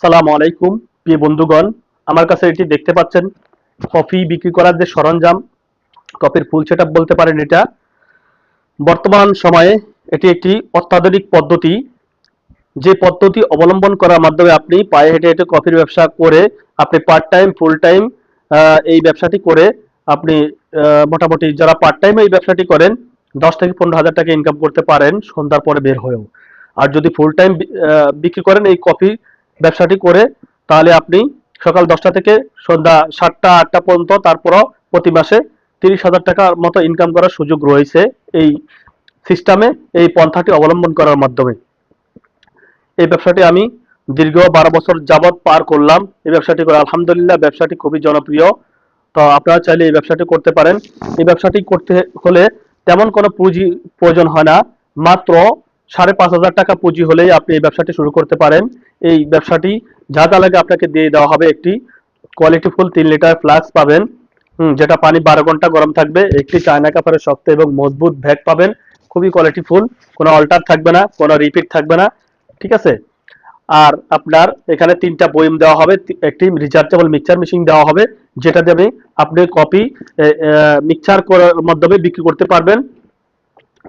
সালামু আলাইকুম প্রিয় বন্ধুগণ, আমার কাছে এটি দেখতে পাচ্ছেন কফি বিক্রি করার যে সরঞ্জাম, কফির ফুল সেটআপ বলতে পারেন। এটা বর্তমান সময়ে এটি একটি অত্যাধুনিক পদ্ধতি, যে পদ্ধতি অবলম্বন করার মাধ্যমে আপনি পায়ে হেঁটে হেঁটে কফির ব্যবসা করে আপনি পার্ট টাইম ফুল টাইম এই ব্যবসাটি করে আপনি মোটামুটি যারা পার্ট টাইম এই ব্যবসাটি করেন 10 থেকে 15 হাজার টাকা ইনকাম করতে পারেন সন্ধ্যার পরে বের হয়েও। আর যদি ফুল টাইম বিক্রি করেন এই কফি ব্যবসাটি করে, তাহলে আপনি সকাল 10টা থেকে সন্ধ্যা 7টা 8টা পর্যন্ত, তারপরও প্রতি মাসে 30,000 টাকার মতো ইনকাম করার সুযোগ রয়েছে এই সিস্টেমে, এই পন্থাটি অবলম্বন করার মাধ্যমে। এই ব্যবসাটি আমি দীর্ঘ 12 বছর যাবৎ পার করলাম এই ব্যবসাটি করে। আলহামদুলিল্লাহ ব্যবসাটি খুবই জনপ্রিয়। তো আপনারা চাইলে এই ব্যবসাটি করতে পারেন। এই ব্যবসাটি করতে হলে তেমন কোনো পুঁজি প্রয়োজন হয় না, মাত্র 5,500 টাকা পুঁজি হলেই আপনি এই ব্যবসাটি শুরু করতে পারেন। এই ব্যবসাটি যা যা লাগে আপনাকে দিয়ে দেওয়া হবে। একটি কোয়ালিটিফুল 3 লিটার ফ্লাস্ক পাবেন, যেটা পানি 12 ঘন্টা গরম থাকবে। একটি চায়না কাপড়ের শক্ত এবং মজবুত ব্যাগ পাবেন, খুবই কোয়ালিটিফুল, কোনো অল্টার থাকবে না, কোনো রিপিট থাকবে না, ঠিক আছে। আর আপনার এখানে 3টা বয়ম দেওয়া হবে, একটি রিচার্জেবল মিক্সচার মেশিন দেওয়া হবে, যেটা দিয়ে আপনি কফি মিক্সচার করার মাধ্যমে বিক্রি করতে পারবেন।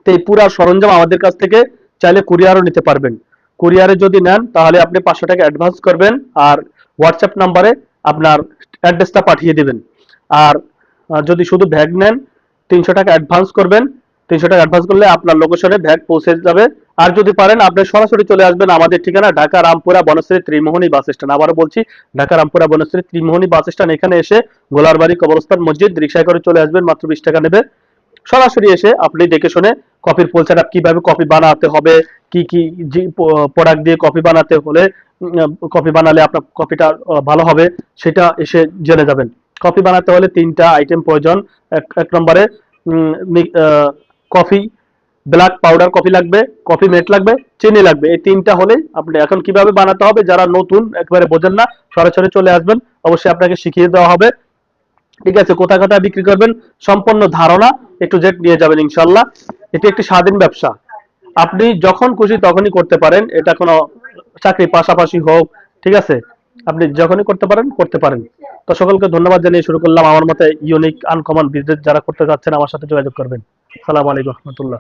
তো এই পুরো সরঞ্জাম আমাদের কাছ থেকে চাইলে কুরিয়ারও নিতে পারবেন। কুরিয়ারে যদি নেন তাহলে আপনি 500 টাকা অ্যাডভান্স করবেন আর হোয়াটসঅ্যাপ নাম্বারে আপনার অ্যাড্রেসটা পাঠিয়ে দেবেন। আর যদি শুধু ব্যাগ নেন 300 টাকা অ্যাডভান্স করবেন। 300 টাকা অ্যাডভান্স করলে আপনার লোকেশনে ব্যাগ পৌঁছে যাবে। আর যদি পারেন আপনি সরাসরি চলে আসবেন। আমাদের ঠিকানা ঢাকা রামপুরা বনশ্রী ত্রিমোহনী বাস স্ট্যান্ড। আবারও বলছি, ঢাকা রামপুরা বনশ্রী ত্রিমোহনী বাস স্ট্যান্ড। এখানে এসে গোলারবাড়ি কবরস্থান মসজিদ রিকশায় করে চলে আসবেন, মাত্র 20 টাকা নেবে। সরাসরি এসে আপনি দেখে শুনে কফির ফুল সেটআপ কিভাবে কফি বানাতে হবে, কি কি প্রোডাক্ট দিয়ে কফি বানাতে হলে কফি বানালে আপনার কফিটা ভালো হবে, সেটা এসে জেনে যাবেন। কফি বানাতে হলে 3টা আইটেম প্রয়োজন। এক নম্বরে কফি ব্ল্যাক পাউডার কফি লাগবে, কফি মেট লাগবে, চিনি লাগবে। এই 3টা হলে আপনি, এখন কিভাবে বানাতে হবে যারা নতুন একবারে বোঝেন না, সরাসরি চলে আসবেন, অবশ্যই আপনাকে শিখিয়ে দেওয়া হবে, ঠিক আছে। কোথায় কোথায় বিক্রি করবেন সম্পূর্ণ ধারণা একটু জেড নিয়ে যাবেন ইনশাল্লাহ। এটি একটি স্বাধীন ব্যবসা, আপনি যখন খুশি তখনই করতে পারেন। এটা কোনো চাকরির পাশাপাশি হোক, ঠিক আছে, আপনি যখনই করতে পারেন করতে পারেন। তো সকলকে ধন্যবাদ জানিয়ে শুরু করলাম। আমার মতে ইউনিক আনকমন বিজনেস যারা করতে যাচ্ছেন আমার সাথে যোগাযোগ করবেন। আসসালামু আলাইকুম রহমতুল্লাহ।